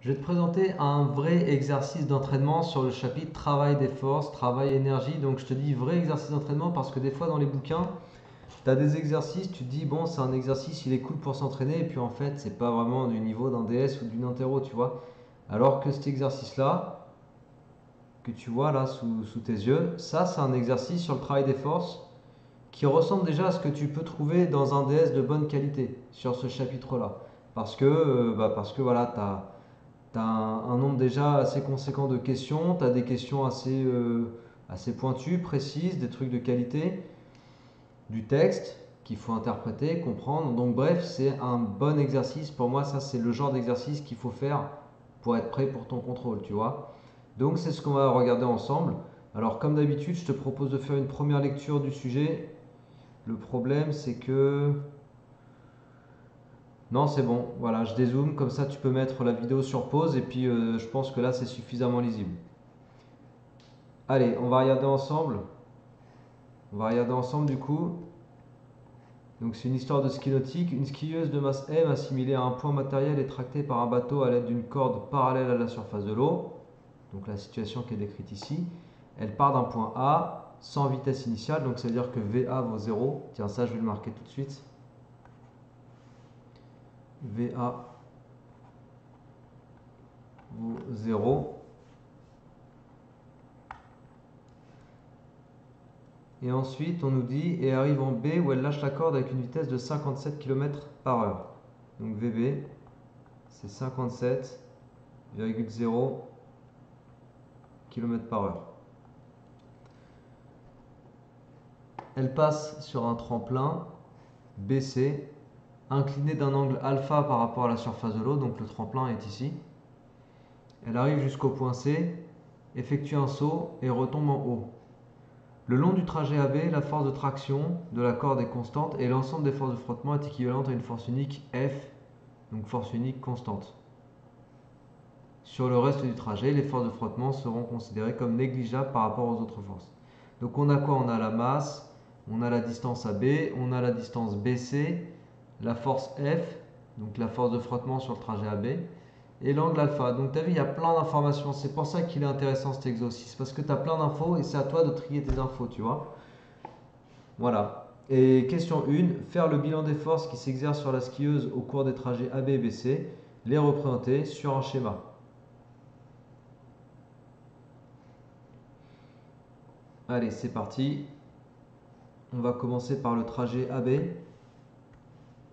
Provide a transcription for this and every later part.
Je vais te présenter un vrai exercice d'entraînement sur le chapitre travail des forces, travail énergie. Donc je te dis vrai exercice d'entraînement parce que des fois dans les bouquins, tu as des exercices, tu te dis bon c'est un exercice, il est cool pour s'entraîner et puis en fait c'est pas vraiment du niveau d'un DS ou d'une interro, tu vois. Alors que cet exercice-là, que tu vois là sous tes yeux, ça c'est un exercice sur le travail des forces qui ressemble déjà à ce que tu peux trouver dans un DS de bonne qualité sur ce chapitre-là. Parce que voilà, tu as un nombre déjà assez conséquent de questions, tu as des questions assez pointues, précises, des trucs de qualité, du texte qu'il faut interpréter, comprendre. Donc bref, c'est un bon exercice. Pour moi, ça c'est le genre d'exercice qu'il faut faire pour être prêt pour ton contrôle, tu vois. Donc c'est ce qu'on va regarder ensemble. Alors comme d'habitude, je te propose de faire une première lecture du sujet. Le problème, c'est que... Non, c'est bon. Voilà, je dézoome. Comme ça, tu peux mettre la vidéo sur pause. Et puis, je pense que là, c'est suffisamment lisible. Allez, on va regarder ensemble. On va regarder ensemble du coup. Donc c'est une histoire de ski nautique. Une skieuse de masse M assimilée à un point matériel est tractée par un bateau à l'aide d'une corde parallèle à la surface de l'eau. Donc la situation qui est décrite ici. Elle part d'un point A sans vitesse initiale. Donc ça veut dire que VA vaut 0. Tiens, ça je vais le marquer tout de suite. VA vaut 0. Et ensuite, on nous dit, et arrive en B où elle lâche la corde avec une vitesse de 57 km par heure. Donc VB, c'est 57,0 km par heure. Elle passe sur un tremplin BC, incliné d'un angle alpha par rapport à la surface de l'eau, donc le tremplin est ici. Elle arrive jusqu'au point C, effectue un saut et retombe en haut. Le long du trajet AB, la force de traction de la corde est constante et l'ensemble des forces de frottement est équivalente à une force unique F, donc force unique constante. Sur le reste du trajet, les forces de frottement seront considérées comme négligeables par rapport aux autres forces. Donc on a quoi? On a la masse, on a la distance AB, on a la distance BC, la force F, donc la force de frottement sur le trajet AB, et l'angle alpha. Donc tu as vu, il y a plein d'informations. C'est pour ça qu'il est intéressant cet exercice, parce que tu as plein d'infos et c'est à toi de trier tes infos, tu vois. Voilà. Et question 1, faire le bilan des forces qui s'exercent sur la skieuse au cours des trajets AB et BC, les représenter sur un schéma. Allez, c'est parti. On va commencer par le trajet AB.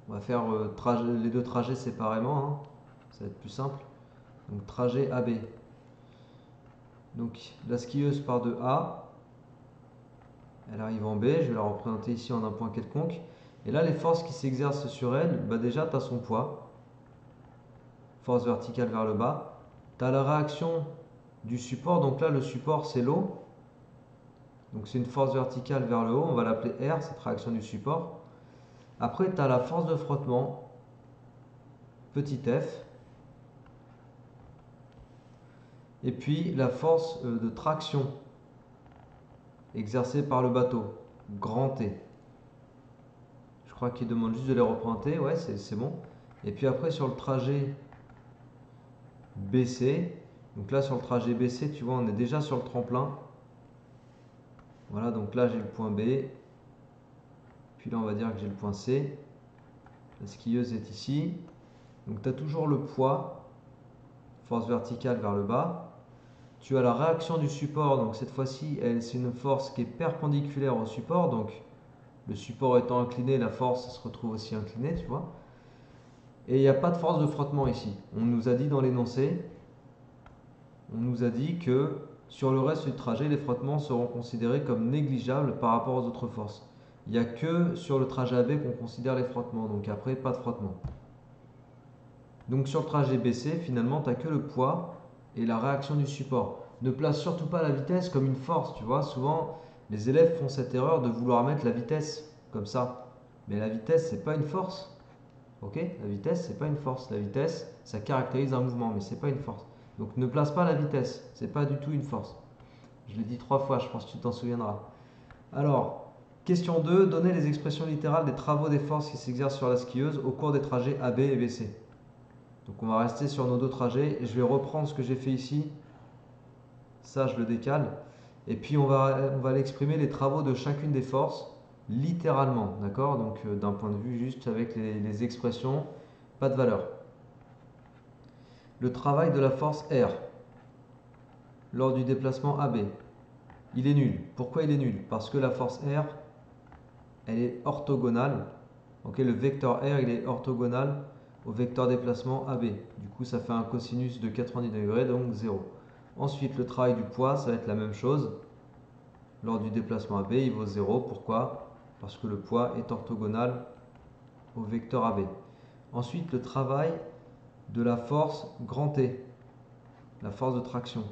On va faire les deux trajets séparément, hein. Ça va être plus simple. Donc trajet AB. Donc la skieuse part de A. Elle arrive en B. Je vais la représenter ici en un point quelconque. Et là, les forces qui s'exercent sur elle, bah déjà, tu as son poids. Force verticale vers le bas. Tu as la réaction du support. Donc là, le support, c'est l'eau. Donc c'est une force verticale vers le haut. On va l'appeler R, cette réaction du support. Après, tu as la force de frottement, petit f. Et puis la force de traction exercée par le bateau, grand T. Je crois qu'il demande juste de les représenter, ouais, c'est bon. Et puis après sur le trajet BC, donc là sur le trajet BC, tu vois, on est déjà sur le tremplin. Voilà, donc là j'ai le point B. Puis là on va dire que j'ai le point C. La skieuse est ici. Donc tu as toujours le poids, force verticale vers le bas. Tu as la réaction du support, donc cette fois-ci, c'est une force qui est perpendiculaire au support, donc le support étant incliné, la force se retrouve aussi inclinée, tu vois. Et il n'y a pas de force de frottement ici. On nous a dit dans l'énoncé, on nous a dit que sur le reste du trajet, les frottements seront considérés comme négligeables par rapport aux autres forces. Il n'y a que sur le trajet AB qu'on considère les frottements, donc après, pas de frottement. Donc sur le trajet BC, finalement, tu n'as que le poids et la réaction du support. Ne place surtout pas la vitesse comme une force, tu vois. Souvent, les élèves font cette erreur de vouloir mettre la vitesse comme ça. Mais la vitesse, c'est pas une force. Ok? La vitesse, c'est pas une force. La vitesse, ça caractérise un mouvement, mais c'est pas une force. Donc ne place pas la vitesse. C'est pas du tout une force. Je l'ai dit 3 fois, je pense que tu t'en souviendras. Alors, question 2, donner les expressions littérales des travaux des forces qui s'exercent sur la skieuse au cours des trajets AB et BC. Donc on va rester sur nos deux trajets et je vais reprendre ce que j'ai fait ici. Ça, je le décale. Et puis on va aller exprimer les travaux de chacune des forces littéralement, d'accord? Donc d'un point de vue juste avec les expressions, pas de valeur. Le travail de la force R lors du déplacement AB, il est nul. Pourquoi il est nul? Parce que la force R, elle est orthogonale. Ok, le vecteur R, il est orthogonal au vecteur déplacement AB. Du coup, ça fait un cosinus de 90 degrés, donc 0. Ensuite, le travail du poids, ça va être la même chose. Lors du déplacement AB, il vaut 0. Pourquoi? Parce que le poids est orthogonal au vecteur AB. Ensuite, le travail de la force grand T, la force de traction.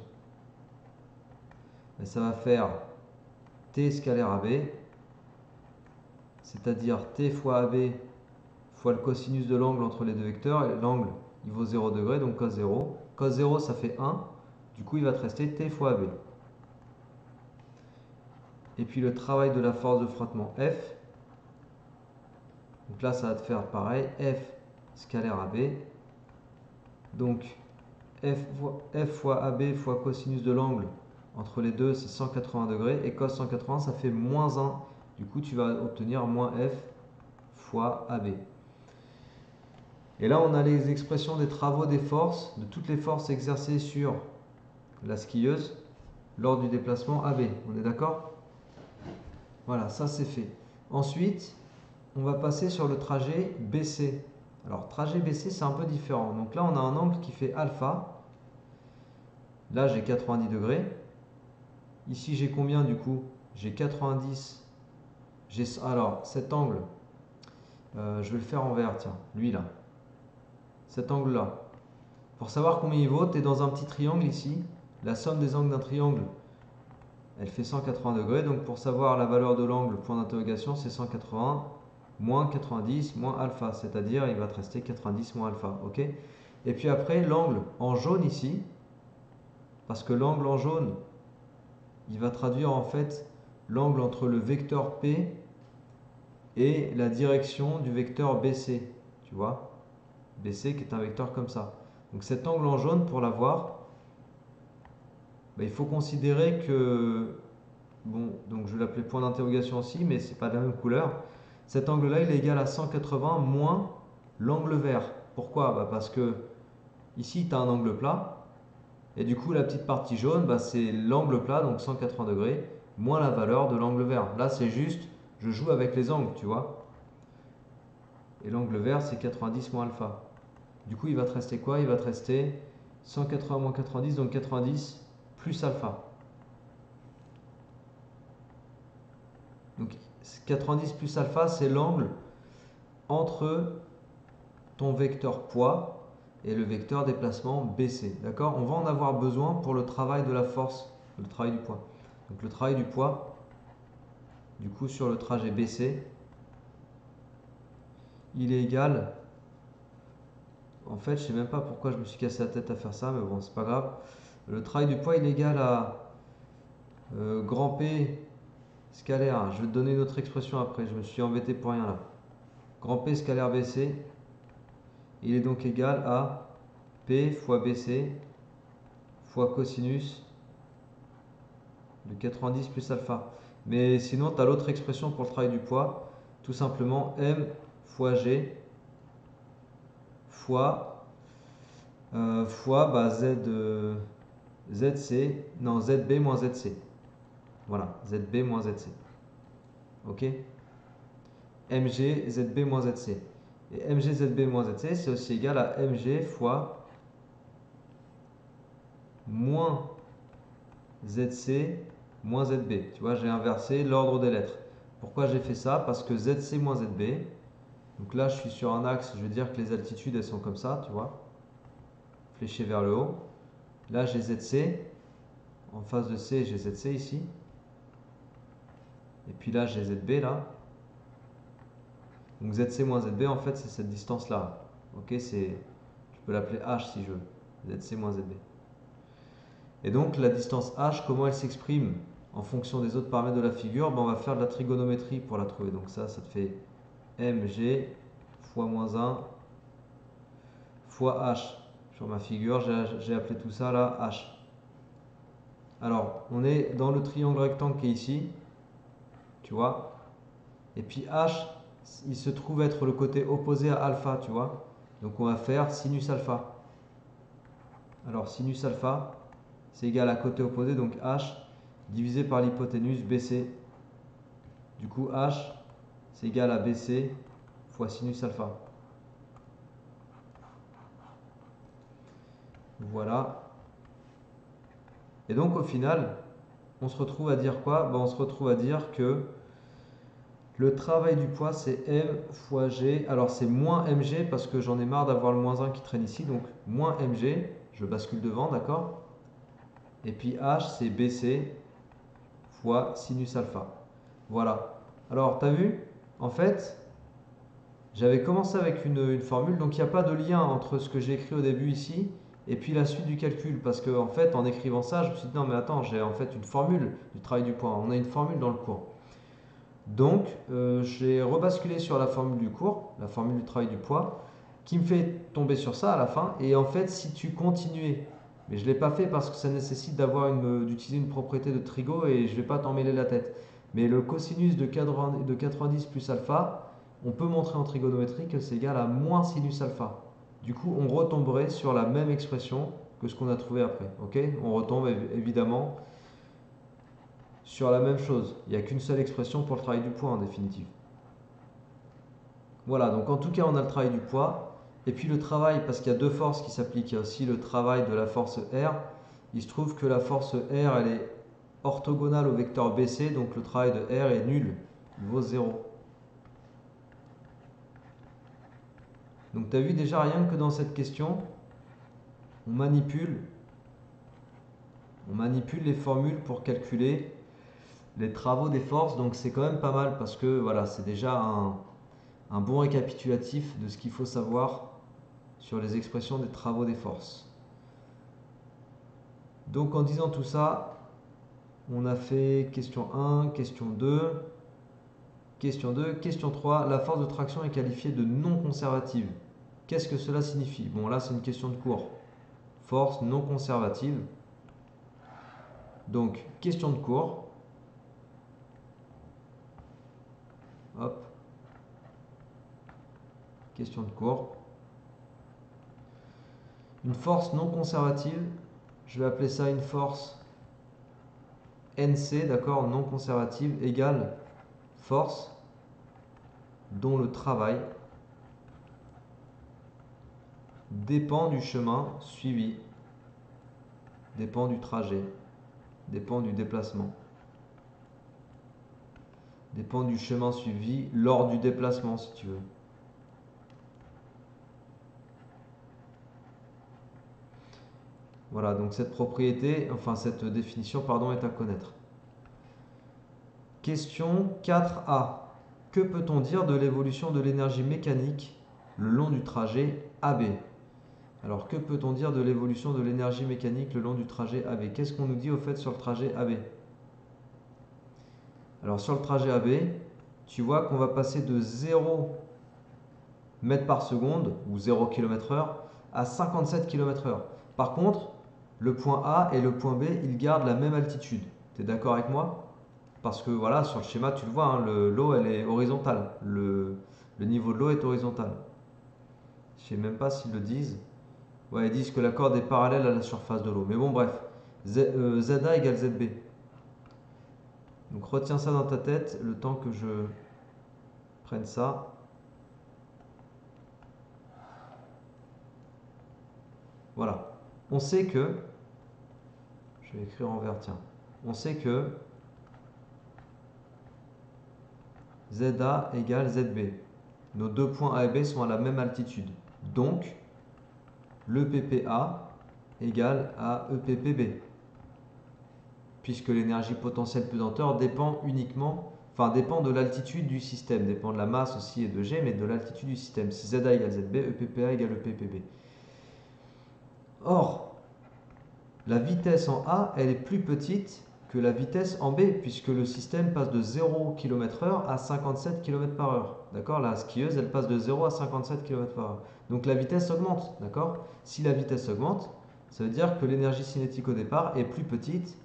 Et ça va faire T scalaire AB, c'est-à-dire T fois AB fois le cosinus de l'angle entre les deux vecteurs. Et l'angle, il vaut 0 degré, donc cos 0. Cos 0, ça fait 1. Du coup, il va te rester T fois AB. Et puis le travail de la force de frottement F. Donc là, ça va te faire pareil. F scalaire AB. Donc F fois AB fois cosinus de l'angle entre les deux, c'est 180 degrés. Et cos 180, ça fait moins 1. Du coup, tu vas obtenir moins F fois AB. Et là, on a les expressions des travaux des forces, de toutes les forces exercées sur la skieuse lors du déplacement AB. On est d'accord? Voilà, ça c'est fait. Ensuite, on va passer sur le trajet BC. Alors, trajet BC, c'est un peu différent. Donc là, on a un angle qui fait alpha. Là, j'ai 90 degrés. Ici, j'ai combien du coup? J'ai 90. Alors, cet angle, je vais le faire en vert, tiens, lui là. Cet angle-là. Pour savoir combien il vaut, tu es dans un petit triangle ici. La somme des angles d'un triangle, elle fait 180 degrés. Donc pour savoir la valeur de l'angle, point d'interrogation, c'est 180 moins 90 moins alpha. C'est-à-dire, il va te rester 90 moins alpha. Ok? Et puis après, l'angle en jaune ici, parce que l'angle en jaune, il va traduire en fait l'angle entre le vecteur P et la direction du vecteur BC. Tu vois? BC qui est un vecteur comme ça. Donc cet angle en jaune, pour l'avoir, il faut considérer que, bon, donc je vais l'appeler point d'interrogation aussi, mais c'est pas de la même couleur. Cet angle-là, il est égal à 180 moins l'angle vert. Pourquoi? Parce que ici, tu as un angle plat, et du coup, la petite partie jaune, c'est l'angle plat, donc 180 degrés, moins la valeur de l'angle vert. Là, c'est juste, je joue avec les angles, tu vois. Et l'angle vert, c'est 90 moins alpha. Du coup, il va te rester quoi? Il va te rester 180 moins 90, donc 90 plus alpha. Donc 90 plus alpha, c'est l'angle entre ton vecteur poids et le vecteur déplacement BC. D'accord? On va en avoir besoin pour le travail de la force, le travail du poids. Donc le travail du poids, du coup sur le trajet BC, il est égal, en fait je sais même pas pourquoi je me suis cassé la tête à faire ça, mais bon c'est pas grave. Le travail du poids il est égal à grand P scalaire, je vais te donner une autre expression après, je me suis embêté pour rien là. Grand P scalaire BC, il est donc égal à P fois BC fois cosinus de 90 plus alpha. Mais sinon, tu as l'autre expression pour le travail du poids, tout simplement M fois G fois, ZC, non, ZB moins ZC. Voilà, ZB moins ZC. Ok? MG, ZB moins ZC. Et MG, ZB moins ZC, c'est aussi égal à MG fois moins ZC moins ZB. Tu vois, j'ai inversé l'ordre des lettres. Pourquoi j'ai fait ça? Parce que ZC moins ZB, donc là je suis sur un axe, je veux dire que les altitudes elles sont comme ça, tu vois, fléchées vers le haut. Là j'ai ZC, en face de C j'ai ZC ici. Et puis là j'ai ZB là. Donc ZC moins ZB en fait c'est cette distance là. Ok, je peux l'appeler H si je veux. ZC moins ZB. Et donc la distance H, comment elle s'exprime en fonction des autres paramètres de la figure? On va faire de la trigonométrie pour la trouver. Donc ça te fait mg fois moins 1 fois H. Sur ma figure, j'ai appelé tout ça là H. Alors, on est dans le triangle rectangle qui est ici, tu vois. Et puis H, il se trouve être le côté opposé à alpha, tu vois. Donc on va faire sinus alpha. Alors sinus alpha, c'est égal à côté opposé, donc H divisé par l'hypoténuse BC. Du coup H, c'est égal à BC fois sinus alpha. Voilà. Et donc au final, on se retrouve à dire quoi? On se retrouve à dire que le travail du poids, c'est M fois G. Alors c'est moins mg parce que j'en ai marre d'avoir le moins 1 qui traîne ici. Donc moins mg, je bascule devant, d'accord? Et puis H, c'est BC fois sinus alpha. Voilà. Alors, tu as vu? En fait, j'avais commencé avec une formule. Donc il n'y a pas de lien entre ce que j'ai écrit au début ici et puis la suite du calcul. Parce que en fait, en écrivant ça, je me suis dit non mais attends, j'ai en fait une formule du travail du poids. On a une formule dans le cours. Donc, j'ai rebasculé sur la formule du cours, la formule du travail du poids, qui me fait tomber sur ça à la fin. Et en fait, si tu continuais, mais je ne l'ai pas fait parce que ça nécessite d'utiliser une propriété de trigo et je ne vais pas t'en mêler la tête. Mais le cosinus de 90 plus alpha, on peut montrer en trigonométrie que c'est égal à moins sinus alpha. Du coup, on retomberait sur la même expression que ce qu'on a trouvé après. Ok? On retombe évidemment sur la même chose. Il n'y a qu'une seule expression pour le travail du poids en définitive. Voilà, donc en tout cas on a le travail du poids. Et puis le travail, parce qu'il y a deux forces qui s'appliquent, il y a aussi le travail de la force R. Il se trouve que la force R, elle est orthogonale au vecteur BC, donc le travail de R est nul, il vaut 0. Donc tu as vu déjà rien que dans cette question, on manipule les formules pour calculer les travaux des forces, donc c'est quand même pas mal parce que voilà, c'est déjà un bon récapitulatif de ce qu'il faut savoir sur les expressions des travaux des forces. Donc en disant tout ça, on a fait question 1, question 2, question 2, question 3. La force de traction est qualifiée de non conservative. Qu'est-ce que cela signifie? Bon là c'est une question de cours. Force non conservative. Donc question de cours. Hop. Question de cours. Une force non conservative, je vais appeler ça une force NC, d'accord, non conservative, égale force dont le travail dépend du chemin suivi, dépend du trajet, dépend du déplacement, dépend du chemin suivi lors du déplacement si tu veux. Voilà, donc cette propriété, enfin cette définition, pardon, est à connaître. Question 4a. Que peut-on dire de l'évolution de l'énergie mécanique le long du trajet AB? Alors, que peut-on dire de l'évolution de l'énergie mécanique le long du trajet AB? Qu'est-ce qu'on nous dit au fait sur le trajet AB? Alors, sur le trajet AB, tu vois qu'on va passer de 0 mètres par seconde, ou 0 km/h, à 57 km/h. Par contre, le point A et le point B, ils gardent la même altitude. Tu es d'accord avec moi? Parce que voilà, sur le schéma, tu le vois, hein, l'eau, elle est horizontale. Le niveau de l'eau est horizontal. Je ne sais même pas s'ils le disent. Ouais, ils disent que la corde est parallèle à la surface de l'eau. Mais bon, bref. ZA égale ZB. Donc retiens ça dans ta tête le temps que je prenne ça. Voilà. On sait que... Je vais écrire en vert, tiens. On sait que ZA égale ZB. Nos deux points A et B sont à la même altitude. Donc, le PPA égale à EPPB. Puisque l'énergie potentielle pesanteur dépend dépend de l'altitude du système, dépend de la masse aussi et de G, mais de l'altitude du système. Si ZA égale ZB, EPPA égale EPPB. Or, la vitesse en A, elle est plus petite que la vitesse en B, puisque le système passe de 0 km/h à 57 km/h. D'accord? La skieuse, elle passe de 0 à 57 km/h. Donc la vitesse augmente, d'accord? Si la vitesse augmente, ça veut dire que l'énergie cinétique au départ est plus petite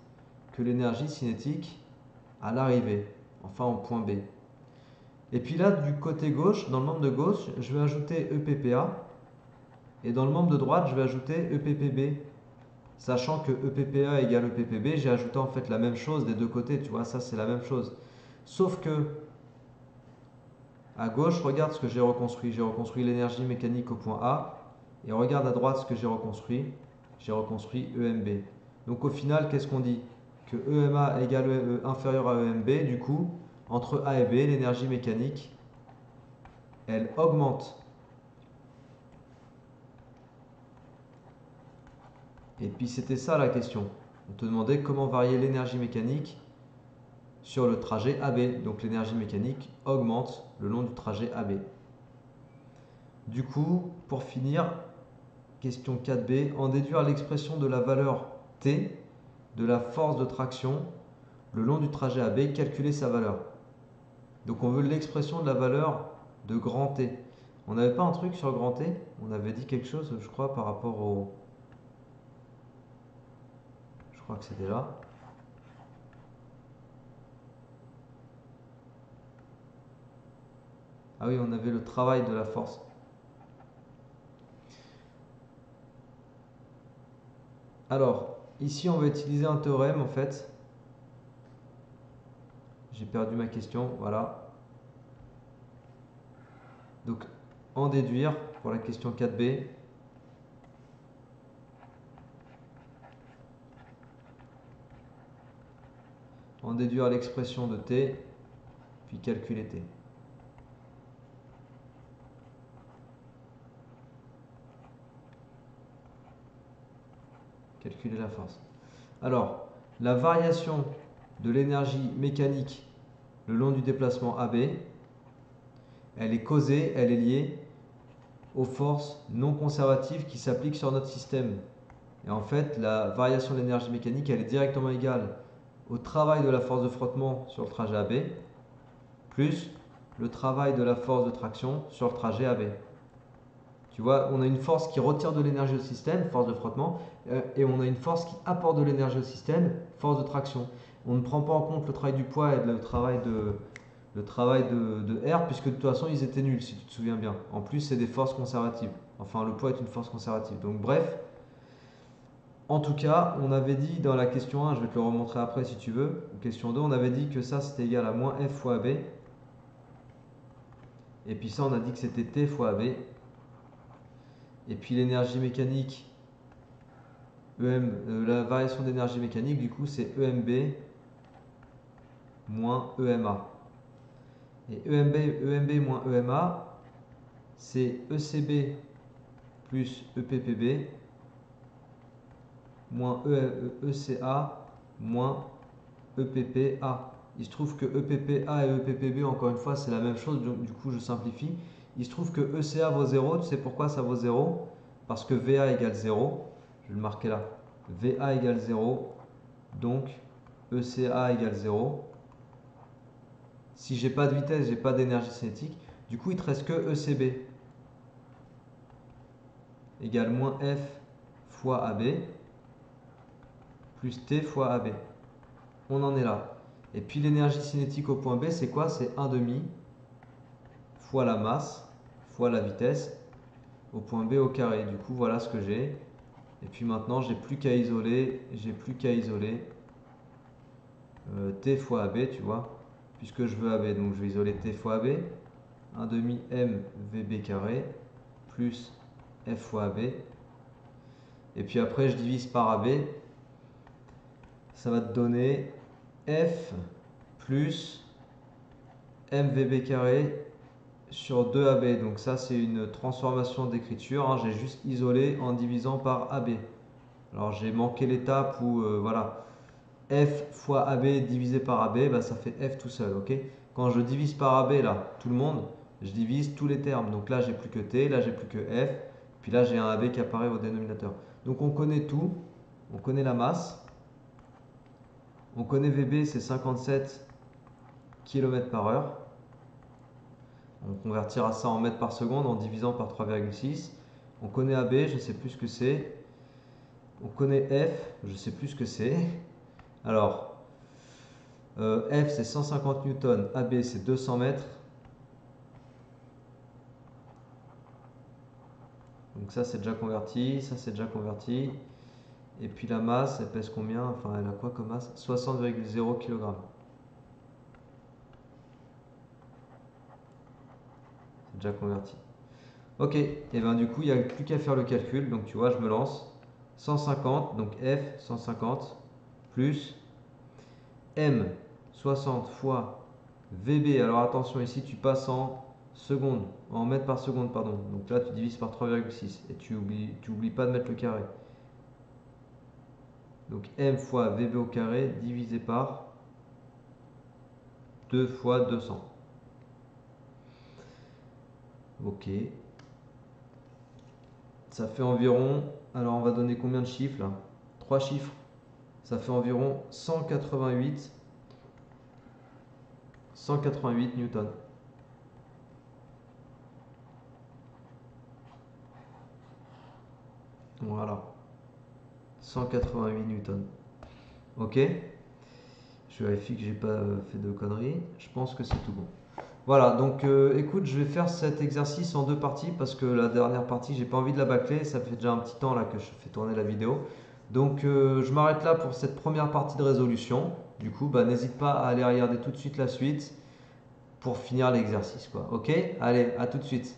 que l'énergie cinétique à l'arrivée, enfin au point B. Et puis là, du côté gauche, dans le membre de gauche, je vais ajouter EPPA. Et dans le membre de droite, je vais ajouter EPPB. Sachant que EPPA égale EPPB, j'ai ajouté en fait la même chose des deux côtés, tu vois, ça c'est la même chose. Sauf que, à gauche, regarde ce que j'ai reconstruit. J'ai reconstruit l'énergie mécanique au point A. Et regarde à droite ce que j'ai reconstruit. J'ai reconstruit EMB. Donc au final, qu'est-ce qu'on dit? Que EMA égale inférieur à EMB, du coup, entre A et B, l'énergie mécanique, elle augmente. Et puis c'était ça la question. On te demandait comment varier l'énergie mécanique sur le trajet AB. Donc l'énergie mécanique augmente le long du trajet AB. Du coup, pour finir, question 4b, en déduire l'expression de la valeur T de la force de traction le long du trajet AB, calculer sa valeur. Donc on veut l'expression de la valeur de grand T. On n'avait pas un truc sur grand T? On avait dit quelque chose, je crois, par rapport au... Je crois que c'était là. Ah oui, on avait le travail de la force. Alors, ici on va utiliser un théorème en fait. J'ai perdu ma question, voilà. Donc, en déduire pour la question 4b. En déduire l'expression de t, puis calculer t. Calculer la force. Alors, la variation de l'énergie mécanique le long du déplacement AB, elle est causée, elle est liée aux forces non conservatives qui s'appliquent sur notre système. Et en fait, la variation de l'énergie mécanique, elle est directement égale au travail de la force de frottement sur le trajet AB, plus le travail de la force de traction sur le trajet AB. Tu vois, on a une force qui retire de l'énergie au système, force de frottement, et on a une force qui apporte de l'énergie au système, force de traction. On ne prend pas en compte le travail du poids et le travail de R, puisque de toute façon ils étaient nuls, si tu te souviens bien. En plus, c'est des forces conservatives. Enfin, le poids est une force conservative. Donc bref, en tout cas, on avait dit dans la question 1, je vais te le remontrer après si tu veux, question 2, on avait dit que ça c'était égal à moins F fois AB. Et puis ça, on a dit que c'était T fois AB. Et puis l'énergie mécanique, la variation d'énergie mécanique, du coup, c'est EMB moins EMA. Et EMB moins EMA, c'est ECB plus EPPB moins ECA moins EPPA. Il se trouve que EPPA et EPPB, encore une fois, c'est la même chose, donc du coup, je simplifie. Il se trouve que ECA vaut 0. Tu sais pourquoi ça vaut 0? Parce que VA égale 0. Je vais le marquer là. VA égale 0. Donc, ECA égale 0. Si j'ai pas de vitesse, j'ai pas d'énergie cinétique. Du coup, il te reste que ECB égale moins F fois AB plus T fois AB. On en est là. Et puis l'énergie cinétique au point B, c'est quoi? C'est 1/2 fois la masse fois la vitesse au point B au carré. Du coup, voilà ce que j'ai. Et puis maintenant, j'ai plus qu'à isoler T fois AB, tu vois, puisque je veux AB. Donc je vais isoler T fois AB, 1/2 M VB carré plus F fois AB. Et puis après, je divise par AB. Ça va te donner F plus MVB carré sur 2AB. Donc ça, c'est une transformation d'écriture, hein. J'ai juste isolé en divisant par AB. Alors j'ai manqué l'étape où, voilà, F fois AB divisé par AB, bah, ça fait F tout seul, ok? Quand je divise par AB, là, tout le monde, je divise tous les termes. Donc là, j'ai plus que T, là, j'ai plus que F, puis là, j'ai un AB qui apparaît au dénominateur. Donc on connaît tout, on connaît la masse, on connaît VB, c'est 57 km/h. On convertira ça en mètres par seconde en divisant par 3,6. On connaît AB, je ne sais plus ce que c'est. On connaît F, je ne sais plus ce que c'est. Alors, F c'est 150 newtons, AB c'est 200 mètres. Donc ça c'est déjà converti, ça c'est déjà converti. Et puis la masse, elle pèse combien? Enfin, elle a quoi comme masse? 60,0 kg. C'est déjà converti. Ok, et bien du coup, il n'y a plus qu'à faire le calcul. Donc tu vois, je me lance. 150, donc F 150, plus M 60 fois VB. Alors attention, ici tu passes en secondes, en mètres par seconde, pardon. Donc là, tu divises par 3,6 et tu oublies pas de mettre le carré. Donc M fois VB au carré divisé par 2 fois 200. Ok. Ça fait environ, alors on va donner combien de chiffres là? 3 chiffres. Ça fait environ 188 newtons. Voilà. 188 newtons. Ok. Je vérifie que j'ai pas fait de conneries. Je pense que c'est tout bon. Voilà, donc écoute, je vais faire cet exercice en deux parties parce que la dernière partie, j'ai pas envie de la bâcler. Ça fait déjà un petit temps là que je fais tourner la vidéo. Donc je m'arrête là pour cette première partie de résolution. Du coup, bah, n'hésite pas à aller regarder tout de suite la suite pour finir l'exercice, quoi. Ok? Allez, à tout de suite.